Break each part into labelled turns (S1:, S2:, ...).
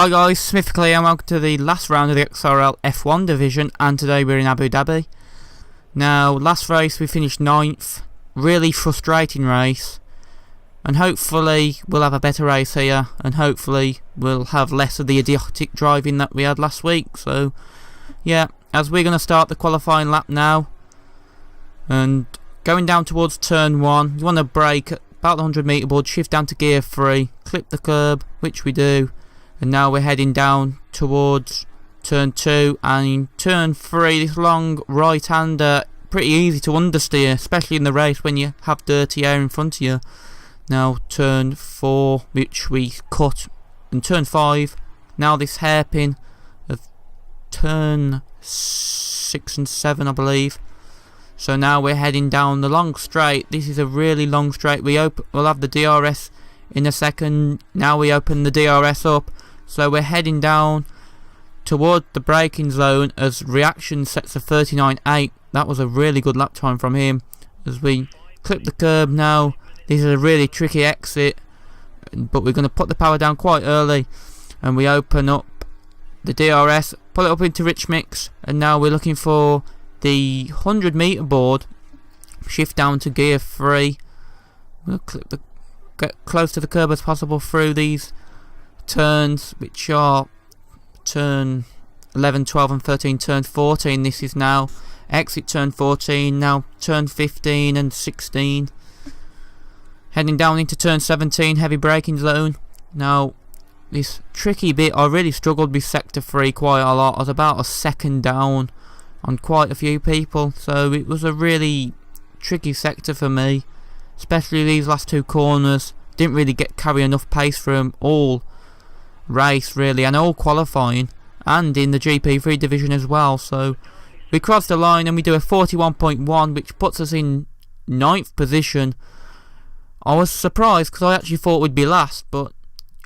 S1: Hi guys, Smithically and welcome to the last round of the XRL F1 Division, and today we're in Abu Dhabi. Now, last race we finished 9th, really frustrating race, and hopefully we'll have a better race here, and hopefully we'll have less of the idiotic driving that we had last week. So yeah, as we're going to start the qualifying lap now, and going down towards turn 1, you want to brake at about the 100 metre board, shift down to gear 3, clip the curb, which we do. And now we're heading down towards turn 2, and in turn 3, this long right-hander, pretty easy to understeer, especially in the race when you have dirty air in front of you. Now turn 4, which we cut, and turn 5, now this hairpin of turn 6 and 7 I believe. So now we're heading down the long straight. This is a really long straight. We'll have the DRS in a second. Now we open the DRS up. So we're heading down toward the braking zone as Reaction sets a 39.8. That was a really good lap time from him. As we clip the curb now, this is a really tricky exit, but we're going to put the power down quite early, and we open up the DRS, pull it up into rich mix, and now we're looking for the 100 metre board, shift down to gear 3. We'll get close to the curb as possible through these turns, which are turn 11, 12 and 13, turn 14. This is now exit turn 14, now turn 15 and 16. Heading down into turn 17, heavy braking zone. Now this tricky bit, I really struggled with sector 3 quite a lot. I was about a second down on quite a few people, so it was a really tricky sector for me, especially these last 2 corners. Didn't really carry enough pace for them all race really, and all qualifying, and in the GP3 division as well. So we cross the line and we do a 41.1, which puts us in 9th position. I was surprised because I actually thought we'd be last, but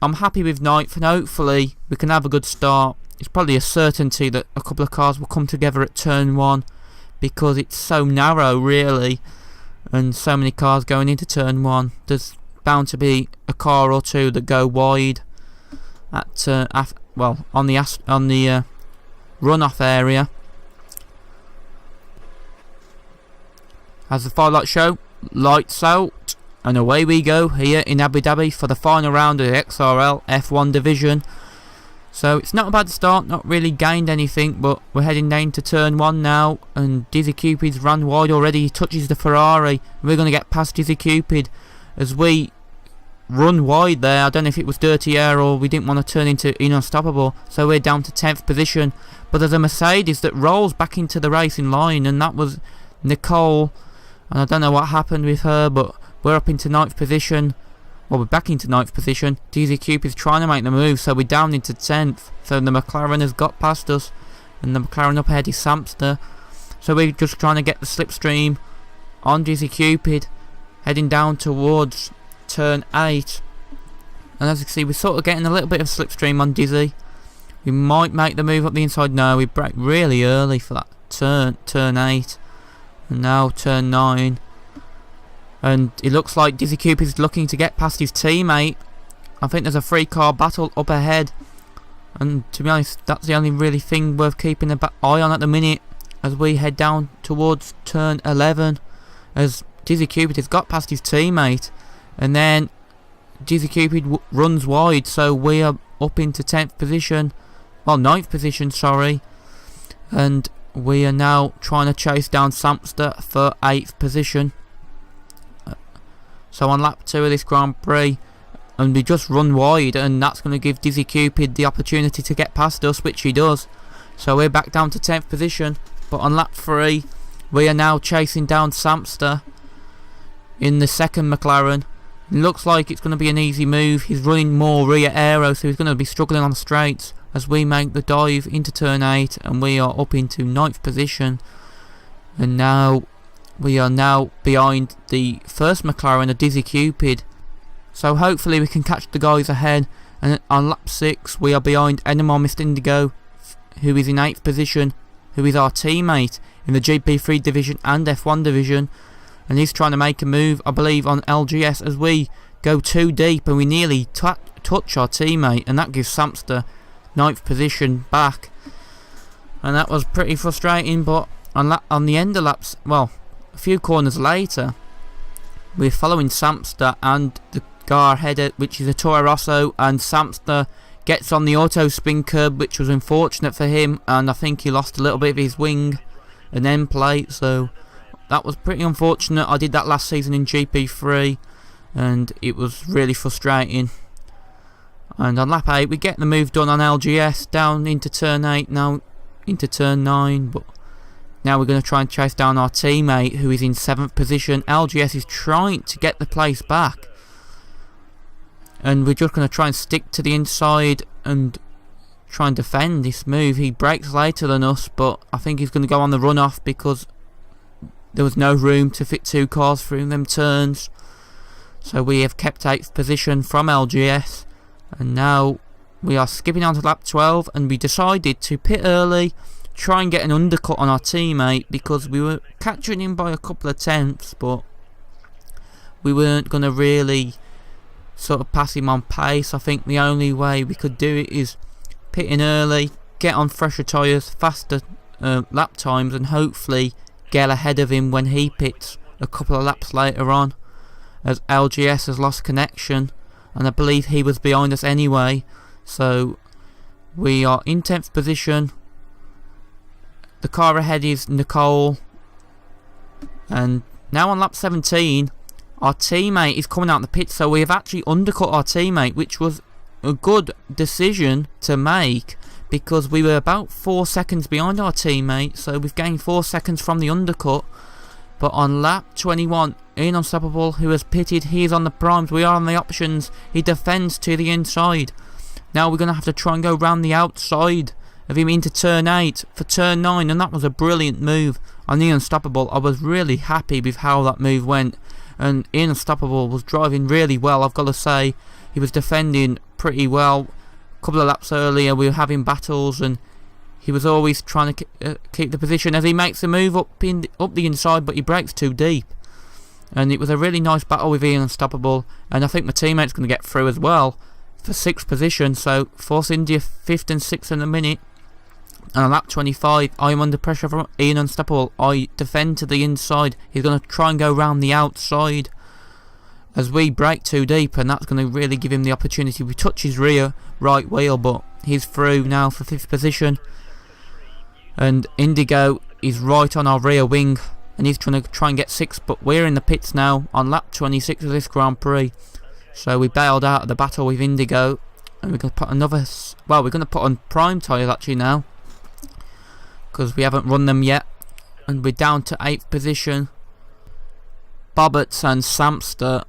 S1: I'm happy with 9th, and hopefully we can have a good start. It's probably a certainty that a couple of cars will come together at turn 1 because it's so narrow really, and so many cars going into turn 1. There's bound to be a car or two that go wide at on the runoff area. As the firelight show, lights out, and away we go here in Abu Dhabi for the final round of the XRL F1 Division. So it's not a bad start, not really gained anything, but we're heading down to turn 1 now, and Dizzy Cupid's run wide already. He touches the Ferrari, and we're going to get past Dizzy Cupid as we run wide there. I don't know if it was dirty air or we didn't want to turn into unstoppable, so we're down to 10th position. But there's a Mercedes that rolls back into the racing line, and that was Nicole, and I don't know what happened with her, but we're up into 9th position. Well, we're back into 9th position. DZ Cube is trying to make the move, so we're down into 10th. So the McLaren has got past us, and the McLaren up ahead is Samster. So we're just trying to get the slipstream on Dizzy Cupid, heading down towards turn 8. And as you can see, we're sort of getting a little bit of slipstream on Dizzy. We might make the move up the inside. No, we brake really early for that turn 8. And now turn 9. And it looks like Dizzy Cupid is looking to get past his teammate. I think there's a 3-car battle up ahead, and to be honest, that's the only really thing worth keeping an eye on at the minute as we head down towards turn 11, as Dizzy Cupid has got past his teammate, and then Dizzy Cupid runs wide, so we are up into 10th position, well 9th position sorry, and we are now trying to chase down Samster for 8th position. So on lap 2 of this Grand Prix, and we just run wide, and that's going to give Dizzy Cupid the opportunity to get past us, which he does. So we're back down to 10th position, but on lap 3 we are now chasing down Samster in the 2nd McLaren. It looks like it's going to be an easy move. He's running more rear aero, so he's going to be struggling on the straights as we make the dive into turn 8, and we are up into 9th position. And now we are now behind the 1st McLaren, a Dizzy Cupid. So hopefully we can catch the guys ahead. And on lap 6 we are behind Enamor Mist Indigo, who is in 8th position, who is our teammate in the GP3 division and F1 division. And he's trying to make a move, I believe, on LGS as we go too deep and we nearly touch our teammate, and that gives Samster 9th position back, and that was pretty frustrating. But on the end of laps, well, a few corners later, we're following Samster and the car ahead, which is a Toro Rosso, and Samster gets on the auto spin curb, which was unfortunate for him, and I think he lost a little bit of his wing and end plate, so that was pretty unfortunate. I did that last season in GP3 and it was really frustrating. And on lap 8 we get the move done on LGS down into turn 8, now into turn 9, but now we're going to try and chase down our teammate who is in 7th position. LGS is trying to get the place back, and we're just going to try and stick to the inside and try and defend this move. He brakes later than us, but I think he's going to go on the runoff because there was no room to fit 2 cars through them turns. So we have kept 8th position from LGS, and now we are skipping on to lap 12, and we decided to pit early, try and get an undercut on our teammate because we were catching him by a couple of tenths, but we weren't going to really sort of pass him on pace. I think the only way we could do it is pit in early, get on fresher tyres, faster lap times, and hopefully get ahead of him when he pits a couple of laps later on, as LGS has lost connection and I believe he was behind us anyway. So we are in 10th position. The car ahead is Nicole, and now on lap 17 our teammate is coming out the pit, so we have actually undercut our teammate, which was a good decision to make because we were about 4 seconds behind our teammate, so we've gained 4 seconds from the undercut. But on lap 21, Ian Unstoppable, who has pitted, he is on the primes, we are on the options, he defends to the inside. Now we're going to have to try and go round the outside of him into turn 8 for turn 9, and that was a brilliant move on Ian Unstoppable. I was really happy with how that move went, and Ian Unstoppable was driving really well. I've got to say, he was defending pretty well. A couple of laps earlier we were having battles, and he was always trying to keep the position as he makes a move up the inside, but he brakes too deep. And it was a really nice battle with Ian Unstoppable, and I think my teammate's going to get through as well for 6th position, so Force India 5th and 6th in a minute. And on lap 25 I am under pressure from Ian Unstoppable. I defend to the inside, he's going to try and go round the outside as we brake too deep, and that's going to really give him the opportunity. We touch his rear right wheel, but he's through now for 5th position. And Indigo is right on our rear wing, and he's trying to get 6th, but we're in the pits now on lap 26 of this Grand Prix. So we bailed out of the battle with Indigo, and we're going to put another, well, we're going to put on prime tyres actually now, because we haven't run them yet. And we're down to 8th position. Bobberts and Samster,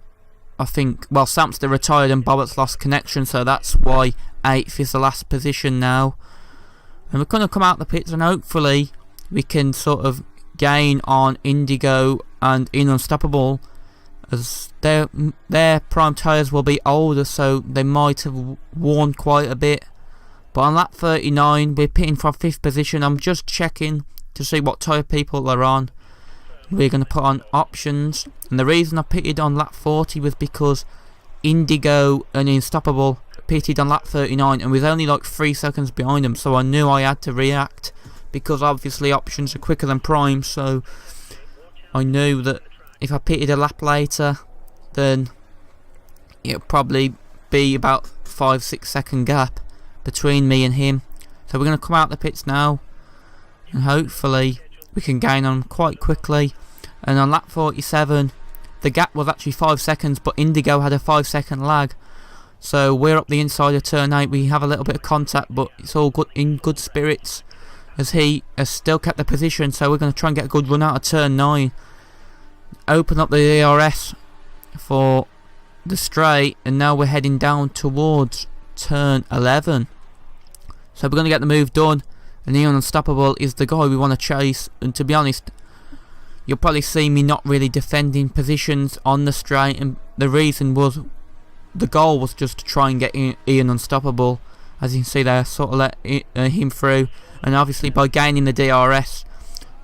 S1: I think, well, Samster retired and Bobberts lost connection, so that's why 8th is the last position now. And we're going to come out the pits, and hopefully we can sort of gain on Indigo and Ian Unstoppable, as their prime tyres will be older, so they might have worn quite a bit. But on lap 39 we're pitting from 5th position. I'm just checking to see what tyre people are on. We're going to put on options, and the reason I pitted on lap 40 was because Indigo and Unstoppable pitted on lap 39 and was only like 3 seconds behind them, so I knew I had to react, because obviously options are quicker than prime, so I knew that if I pitted a lap later then it'll probably be about 5-6 second gap between me and him. So we're going to come out the pits now, and hopefully we can gain on quite quickly. And on lap 47 the gap was actually 5 seconds, but Indigo had a 5-second lag, so we're up the inside of turn 8. We have a little bit of contact, but it's all good, in good spirits, as he has still kept the position. So we're going to try and get a good run out of turn 9, open up the DRS for the straight, and now we're heading down towards turn 11. So we're going to get the move done, and Ian Unstoppable is the guy we want to chase. And to be honest, you'll probably see me not really defending positions on the straight, and the reason was the goal was just to try and get Ian Unstoppable. As you can see there, sort of let him through, and obviously by gaining the DRS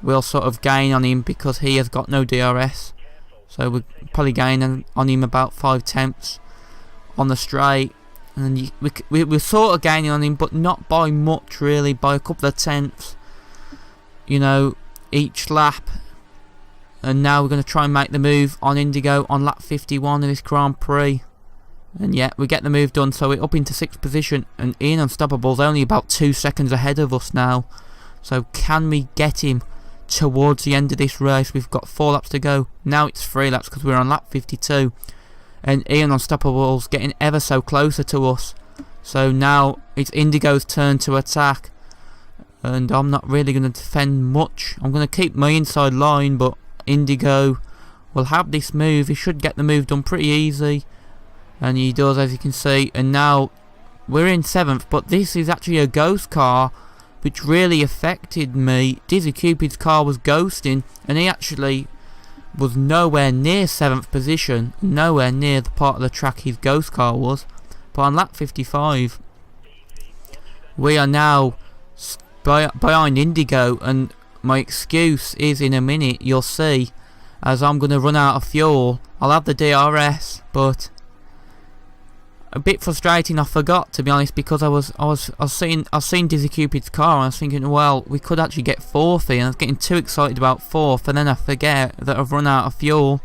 S1: we'll sort of gain on him because he has got no DRS, so we'll probably gain on him about 5 tenths on the straight. and we're sort of gaining on him, but not by much really, by a couple of tenths, you know, each lap. And now we're going to try and make the move on Indigo on lap 51 of this Grand Prix. And yeah, we get the move done, so we're up into 6th position, and Ian Unstoppable's only about 2 seconds ahead of us now. So can we get him towards the end of this race? We've got 4 laps to go. Now it's 3 laps because we're on lap 52. And Ian Unstoppable's getting ever so closer to us. So now it's Indigo's turn to attack. And I'm not really going to defend much. I'm going to keep my inside line, but Indigo will have this move. He should get the move done pretty easy. And he does, as you can see. And now we're in 7th, but this is actually a ghost car, which really affected me. Dizzy Cupid's car was ghosting, and he actually was nowhere near 7th position, nowhere near the part of the track his ghost car was. But on lap 55, we are now behind Indigo, and my excuse is, in a minute you'll see, as I'm going to run out of fuel. I'll have the DRS, but a bit frustrating. I forgot, to be honest, because I was seeing Dizzy Cupid's car, and I was thinking, well, we could actually get 4th here, and I was getting too excited about 4th, and then I forget that I've run out of fuel,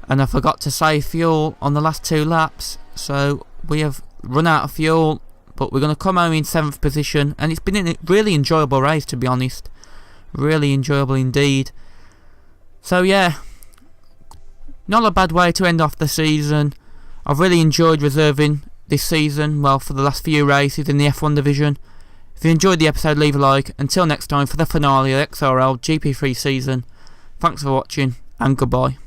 S1: and I forgot to save fuel on the last 2 laps. So we have run out of fuel, but we're going to come home in 7th position, and it's been a really enjoyable race, to be honest. Really enjoyable indeed. So yeah, not a bad way to end off the season. I've really enjoyed reserving this season, well, for the last few races in the F1 division. If you enjoyed the episode, leave a like. Until next time for the finale of the XRL GP3 season, thanks for watching, and goodbye.